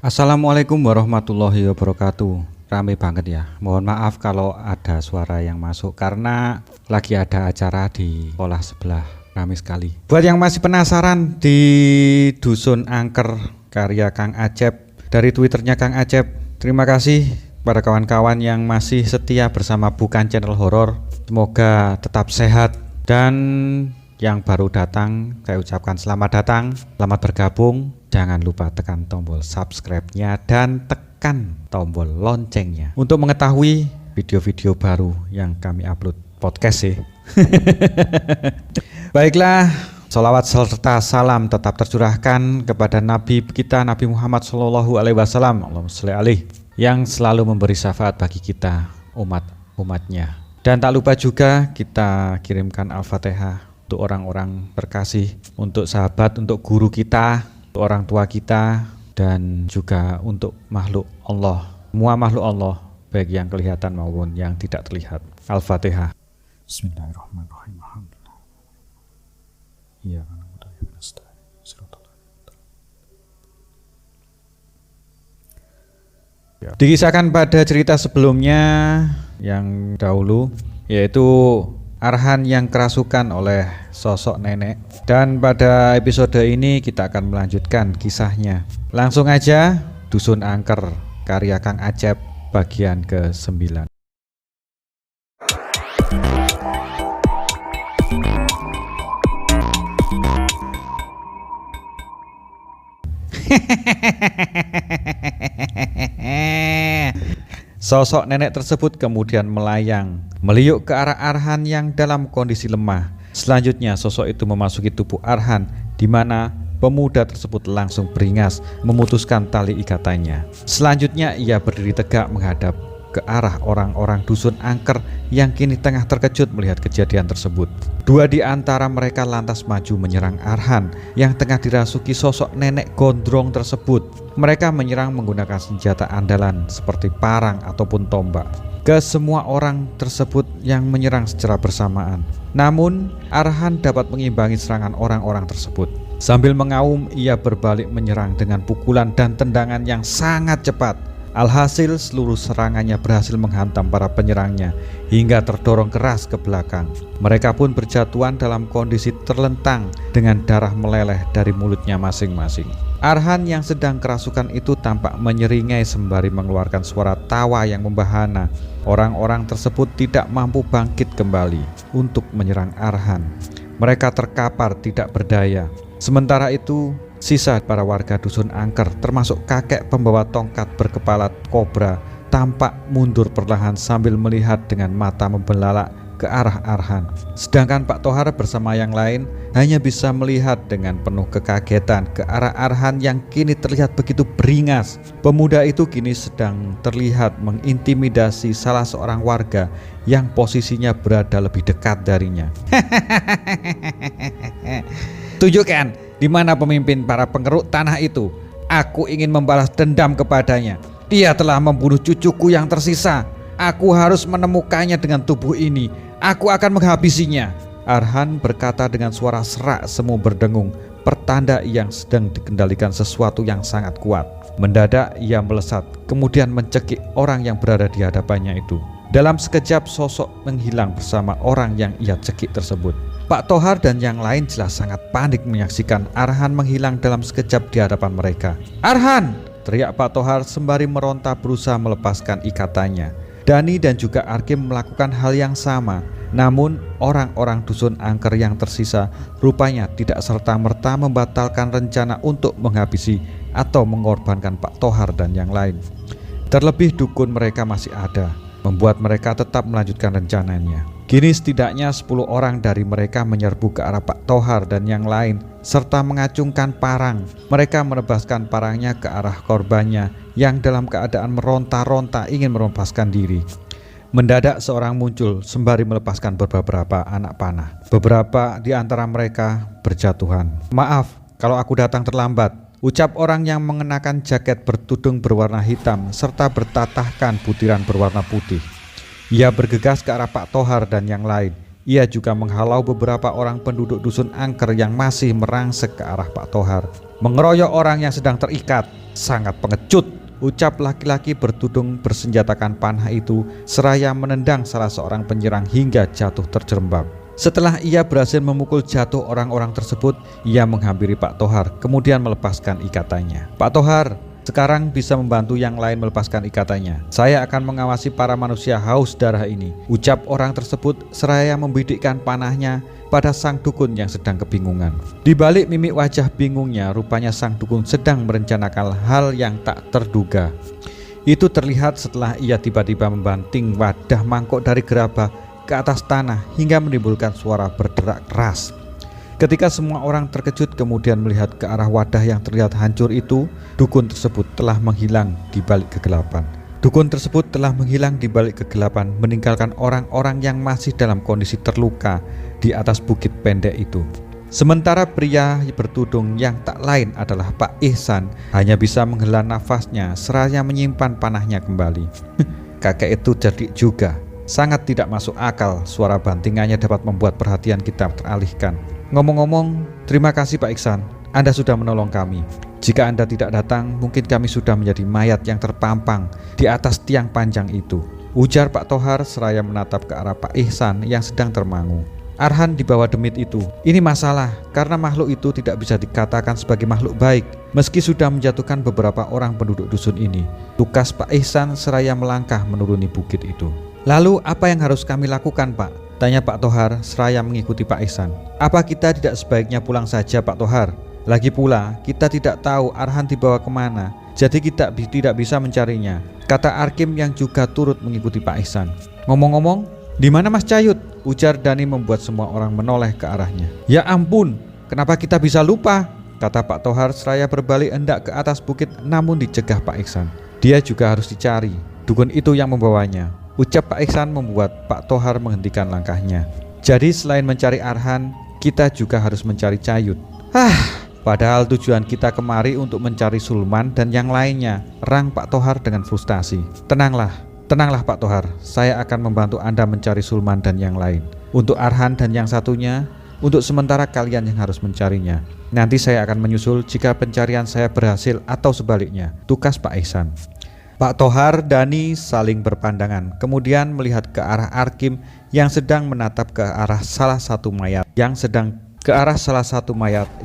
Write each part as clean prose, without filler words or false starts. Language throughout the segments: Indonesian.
Assalamualaikum warahmatullahi wabarakatuh. Rame banget ya. Mohon maaf kalau ada suara yang masuk karena lagi ada acara di sekolah sebelah. Rame sekali. Buat yang masih penasaran di Dusun Angker karya Kang Acep dari Twitternya Kang Acep, terima kasih pada kawan-kawan yang masih setia bersama Bukan Channel Horor. Semoga tetap sehat, dan yang baru datang saya ucapkan selamat datang, selamat bergabung. Jangan lupa tekan tombol subscribe-nya dan tekan tombol loncengnya untuk mengetahui video-video baru yang kami upload podcast sih. Baiklah, sholawat serta salam tetap tercurahkan kepada Nabi kita Nabi Muhammad SAW, Allahumma sholli alaihi, yang selalu memberi syafaat bagi kita umatnya. Dan tak lupa juga kita kirimkan Al-Fatihah untuk orang-orang terkasih, untuk sahabat, untuk guru kita, untuk orang tua kita, dan juga untuk makhluk Allah, semua makhluk Allah, baik yang kelihatan maupun yang tidak terlihat. Al-Fatihah. Bismillahirrahmanirrahim. Alhamdulillah. Iya, dikisahkan pada cerita sebelumnya yang dahulu, yaitu Arhan yang kerasukan oleh sosok nenek. Dan pada episode ini kita akan melanjutkan kisahnya. Langsung aja, Dusun Angker karya Kang Acep bagian ke-9. Sosok nenek tersebut kemudian melayang, meliuk ke arah Arhan yang dalam kondisi lemah. Selanjutnya sosok itu memasuki tubuh Arhan, di mana pemuda tersebut langsung beringas memutuskan tali ikatannya. Selanjutnya ia berdiri tegak menghadap ke arah orang-orang Dusun Angker yang kini tengah terkejut melihat kejadian tersebut. Dua di antara mereka lantas maju menyerang Arhan yang tengah dirasuki sosok nenek gondrong tersebut. Mereka menyerang menggunakan senjata andalan seperti parang ataupun tombak ke semua orang tersebut yang menyerang secara bersamaan. Namun Arhan dapat mengimbangi serangan orang-orang tersebut. Sambil mengaum, ia berbalik menyerang dengan pukulan dan tendangan yang sangat cepat. Alhasil seluruh serangannya berhasil menghantam para penyerangnya hingga terdorong keras ke belakang. Mereka pun berjatuhan dalam kondisi terlentang dengan darah meleleh dari mulutnya masing-masing. Arhan yang sedang kerasukan itu tampak menyeringai sembari mengeluarkan suara tawa yang membahana. Orang-orang tersebut tidak mampu bangkit kembali untuk menyerang Arhan. Mereka terkapar tidak berdaya. Sementara itu, sisa para warga Dusun Angker termasuk kakek pembawa tongkat berkepala kobra tampak mundur perlahan sambil melihat dengan mata membelalak ke arah Arhan. Sedangkan Pak Tohar bersama yang lain hanya bisa melihat dengan penuh kekagetan ke arah Arhan yang kini terlihat begitu beringas. Pemuda itu kini sedang terlihat mengintimidasi salah seorang warga yang posisinya berada lebih dekat darinya. Tunjukkan di mana pemimpin para pengeruk tanah itu. Aku ingin membalas dendam kepadanya. Dia telah membunuh cucuku yang tersisa. Aku harus menemukannya dengan tubuh ini. Aku akan menghabisinya. Arhan berkata dengan suara serak semu berdengung, pertanda yang sedang dikendalikan sesuatu yang sangat kuat. Mendadak ia melesat, kemudian mencekik orang yang berada di hadapannya itu. Dalam sekejap sosok menghilang bersama orang yang ia cekik tersebut. Pak Tohar dan yang lain jelas sangat panik menyaksikan Arhan menghilang dalam sekejap di hadapan mereka. "Arhan!" teriak Pak Tohar sembari meronta berusaha melepaskan ikatannya. Dani dan juga Arkim melakukan hal yang sama. Namun orang-orang Dusun Angker yang tersisa rupanya tidak serta-merta membatalkan rencana untuk menghabisi atau mengorbankan Pak Tohar dan yang lain. Terlebih dukun mereka masih ada, membuat mereka tetap melanjutkan rencananya. Kini setidaknya 10 orang dari mereka menyerbu ke arah Pak Tohar dan yang lain serta mengacungkan parang. Mereka menebaskan parangnya ke arah korbannya yang dalam keadaan meronta-ronta ingin melepaskan diri. Mendadak seorang muncul sembari melepaskan beberapa anak panah. Beberapa di antara mereka berjatuhan. "Maaf kalau aku datang terlambat," ucap orang yang mengenakan jaket bertudung berwarna hitam serta bertatahkan butiran berwarna putih. Ia bergegas ke arah Pak Tohar dan yang lain. Ia juga menghalau beberapa orang penduduk Dusun Angker yang masih merangsek ke arah Pak Tohar. mengeroyok orang yang sedang terikat. Sangat pengecut, ucap laki-laki bertudung bersenjatakan panah itu seraya menendang salah seorang penyerang hingga jatuh terjerembab. Setelah ia berhasil memukul jatuh orang-orang tersebut, ia menghampiri Pak Tohar kemudian melepaskan ikatannya. Pak Tohar, sekarang bisa membantu yang lain melepaskan ikatannya. Saya akan mengawasi para manusia haus darah ini, ucap orang tersebut seraya membidikkan panahnya pada sang dukun yang sedang kebingungan. Di balik mimik wajah bingungnya, rupanya sang dukun sedang merencanakan hal yang tak terduga. Itu terlihat setelah ia tiba-tiba membanting wadah mangkok dari gerabah ke atas tanah hingga menimbulkan suara berderak keras. Ketika semua orang terkejut kemudian melihat ke arah wadah yang terlihat hancur itu, dukun tersebut telah menghilang di balik kegelapan. Dukun tersebut telah menghilang di balik kegelapan, meninggalkan orang-orang yang masih dalam kondisi terluka di atas bukit pendek itu. Sementara pria bertudung yang tak lain adalah Pak Ihsan hanya bisa menghela nafasnya seraya menyimpan panahnya kembali. Kakek itu cerdik juga. Sangat tidak masuk akal suara bantingannya dapat membuat perhatian kita teralihkan. Ngomong-ngomong, terima kasih Pak Ihsan, Anda sudah menolong kami. Jika Anda tidak datang, mungkin kami sudah menjadi mayat yang terpampang di atas tiang panjang itu, ujar Pak Tohar seraya menatap ke arah Pak Ihsan yang sedang termangu. Arhan di bawah demit itu. Ini masalah karena makhluk itu tidak bisa dikatakan sebagai makhluk baik meski sudah menjatuhkan beberapa orang penduduk dusun ini, tukas Pak Ihsan seraya melangkah menuruni bukit itu. Lalu apa yang harus kami lakukan, Pak? Tanya Pak Tohar seraya mengikuti Pak Ihsan. Apa kita tidak sebaiknya pulang saja, Pak Tohar? Lagi pula kita tidak tahu Arhan dibawa kemana, jadi kita tidak bisa mencarinya, kata Arkim yang juga turut mengikuti Pak Ihsan. Ngomong-ngomong, di mana Mas Cayut? Ujar Dani membuat semua orang menoleh ke arahnya. Ya ampun, kenapa kita bisa lupa? Kata Pak Tohar seraya berbalik hendak ke atas bukit namun dicegah Pak Ihsan. Dia juga harus dicari, dukun itu yang membawanya. Ucap Pak Ihsan membuat Pak Tohar menghentikan langkahnya. Jadi selain mencari Arhan, kita juga harus mencari Cayut. Padahal tujuan kita kemari untuk mencari Sulman dan yang lainnya, rang Pak Tohar dengan frustasi. Tenanglah Pak Tohar, saya akan membantu Anda mencari Sulman dan yang lain. Untuk Arhan dan yang satunya, untuk sementara kalian yang harus mencarinya. Nanti saya akan menyusul jika pencarian saya berhasil atau sebaliknya, tukas Pak Ihsan. Pak Tohar, Dani saling berpandangan, kemudian melihat ke arah Arkim yang sedang menatap ke arah salah satu mayat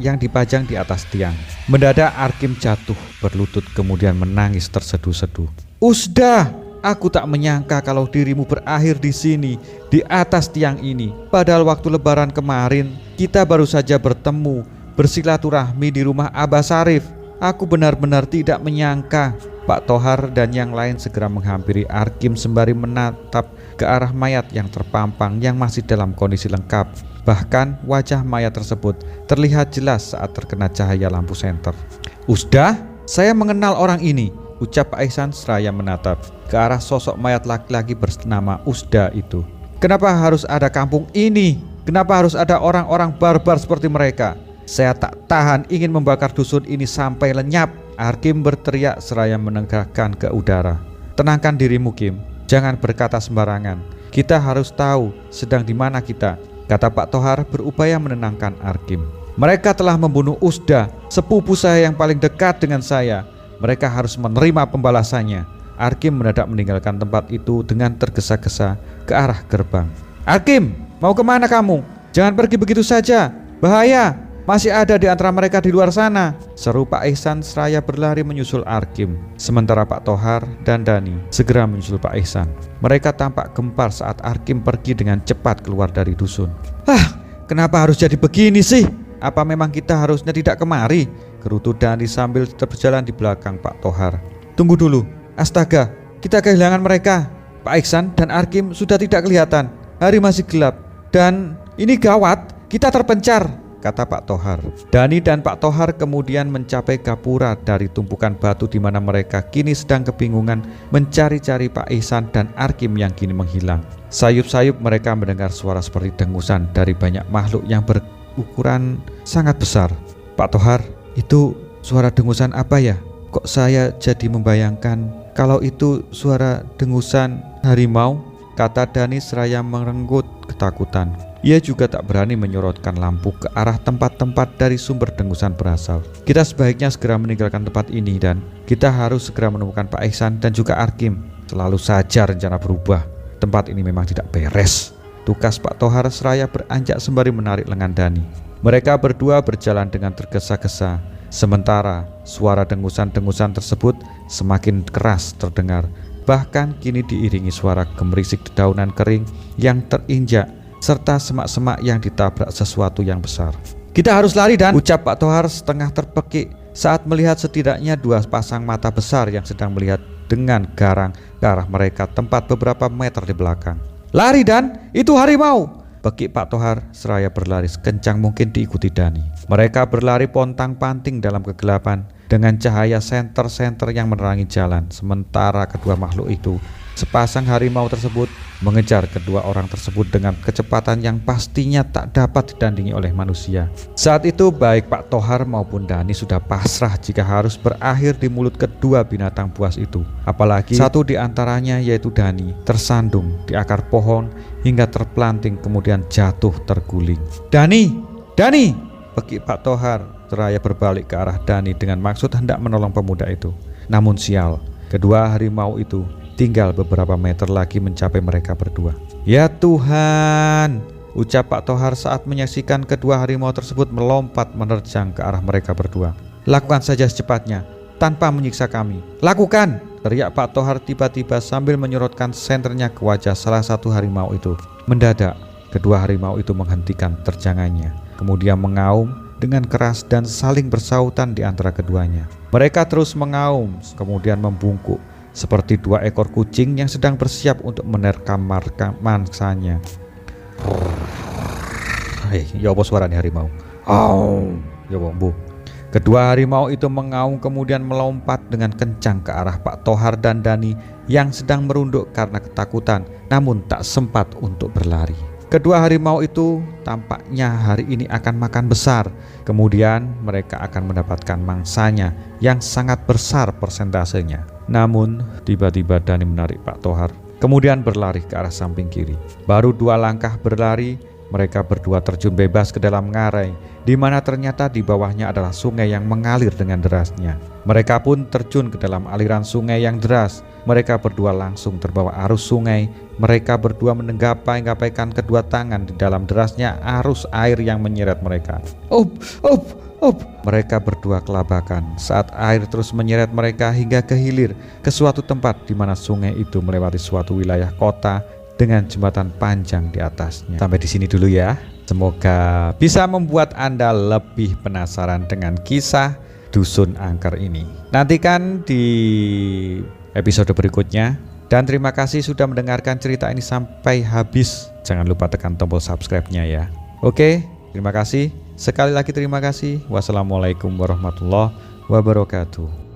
yang dipajang di atas tiang. Mendadak Arkim jatuh berlutut kemudian menangis terseduh-seduh. Usda, aku tak menyangka kalau dirimu berakhir di sini, di atas tiang ini. Padahal waktu lebaran kemarin kita baru saja bertemu, bersilaturahmi di rumah Abah Sarif. Aku benar-benar tidak menyangka. Pak Tohar dan yang lain segera menghampiri Arkim sembari menatap ke arah mayat yang terpampang yang masih dalam kondisi lengkap. Bahkan wajah mayat tersebut terlihat jelas saat terkena cahaya lampu senter. Usda, saya mengenal orang ini, ucap Pak Ihsan seraya menatap ke arah sosok mayat laki-laki bernama Usda itu. Kenapa harus ada kampung ini? Kenapa harus ada orang-orang barbar seperti mereka? Saya tak tahan ingin membakar dusun ini sampai lenyap. Arkim berteriak seraya menegakkan ke udara. Tenangkan dirimu Kim, jangan berkata sembarangan. Kita harus tahu sedang di mana kita, kata Pak Tohar berupaya menenangkan Arkim. Mereka telah membunuh Usda, sepupu saya yang paling dekat dengan saya. Mereka harus menerima pembalasannya. Arkim mendadak meninggalkan tempat itu dengan tergesa-gesa ke arah gerbang. Arkim, mau kemana kamu? Jangan pergi begitu saja, bahaya. Masih ada di antara mereka di luar sana, seru Pak Ihsan seraya berlari menyusul Arkim. Sementara Pak Tohar dan Dani segera menyusul Pak Ihsan. Mereka tampak gempar saat Arkim pergi dengan cepat keluar dari dusun. Kenapa harus jadi begini sih? Apa memang kita harusnya tidak kemari? Gerutu Dani sambil berjalan di belakang Pak Tohar. Tunggu dulu, astaga, kita kehilangan mereka. Pak Ihsan dan Arkim sudah tidak kelihatan. Hari masih gelap dan ini gawat, kita terpencar, kata Pak Tohar. Dani dan Pak Tohar kemudian mencapai gapura dari tumpukan batu di mana mereka kini sedang kebingungan mencari-cari Pak Ihsan dan Arkim yang kini menghilang. Sayup-sayup mereka mendengar suara seperti dengusan dari banyak makhluk yang berukuran sangat besar. Pak Tohar, itu suara dengusan apa ya? Kok saya jadi membayangkan kalau itu suara dengusan harimau, kata Dani seraya merenggut ketakutan. Ia juga tak berani menyorotkan lampu ke arah tempat-tempat dari sumber dengusan berasal. Kita sebaiknya segera meninggalkan tempat ini dan kita harus segera menemukan Pak Ihsan dan juga Arkim. Selalu saja rencana berubah. Tempat ini memang tidak beres. Tukas Pak Tohar seraya beranjak sembari menarik lengan Dani. Mereka berdua berjalan dengan tergesa-gesa. Sementara suara dengusan-dengusan tersebut semakin keras terdengar. Bahkan kini diiringi suara gemerisik dedaunan kering yang terinjak serta semak-semak yang ditabrak sesuatu yang besar. Kita harus lari, Dan, ucap Pak Tohar setengah terpekik saat melihat setidaknya dua pasang mata besar yang sedang melihat dengan garang ke arah mereka tempat beberapa meter di belakang. Lari, Dan, itu harimau, pekik Pak Tohar seraya berlari sekencang mungkin diikuti Dani. Mereka berlari pontang-panting dalam kegelapan dengan cahaya senter-senter yang menerangi jalan. Sementara kedua makhluk itu, sepasang harimau tersebut mengejar kedua orang tersebut dengan kecepatan yang pastinya tak dapat ditandingi oleh manusia. Saat itu baik Pak Tohar maupun Dani sudah pasrah jika harus berakhir di mulut kedua binatang buas itu. Apalagi satu di antaranya, yaitu Dani, tersandung di akar pohon hingga terpelanting kemudian jatuh terguling. Dani, pekik Pak Tohar seraya berbalik ke arah Dani dengan maksud hendak menolong pemuda itu. Namun sial, kedua harimau itu tinggal beberapa meter lagi mencapai mereka berdua. Ya Tuhan, ucap Pak Tohar saat menyaksikan kedua harimau tersebut melompat menerjang ke arah mereka berdua. Lakukan saja secepatnya, tanpa menyiksa kami. Lakukan, teriak Pak Tohar tiba-tiba sambil menyorotkan senternya ke wajah salah satu harimau itu. Mendadak, kedua harimau itu menghentikan terjangannya, kemudian mengaum dengan keras dan saling bersautan di antara keduanya. Mereka terus mengaum, kemudian membungkuk seperti dua ekor kucing yang sedang bersiap untuk menerkam mangsanya. Ya apa suaranya harimau? Ya Bu. Kedua harimau itu mengaum kemudian melompat dengan kencang ke arah Pak Tohar dan Dani yang sedang merunduk karena ketakutan, namun tak sempat untuk berlari. Kedua harimau itu tampaknya hari ini akan makan besar. Kemudian mereka akan mendapatkan mangsanya yang sangat besar persentasenya. Namun tiba-tiba Dani menarik Pak Tohar, kemudian berlari ke arah samping kiri. Baru 2 langkah berlari, mereka berdua terjun bebas ke dalam ngarai, di mana ternyata di bawahnya adalah sungai yang mengalir dengan derasnya. Mereka pun terjun ke dalam aliran sungai yang deras. Mereka berdua langsung terbawa arus sungai. Mereka berdua menggapai-gapaikan kedua tangan di dalam derasnya arus air yang menyeret mereka. Mereka berdua kelabakan saat air terus menyeret mereka hingga ke hilir ke suatu tempat di mana sungai itu melewati suatu wilayah kota dengan jembatan panjang di atasnya. Sampai di sini dulu ya. Semoga bisa membuat Anda lebih penasaran dengan kisah Dusun Angker ini. Nantikan di episode berikutnya. Dan terima kasih sudah mendengarkan cerita ini sampai habis. Jangan lupa tekan tombol subscribe-nya ya. Oke, terima kasih. Sekali lagi terima kasih. Wassalamualaikum warahmatullahi wabarakatuh.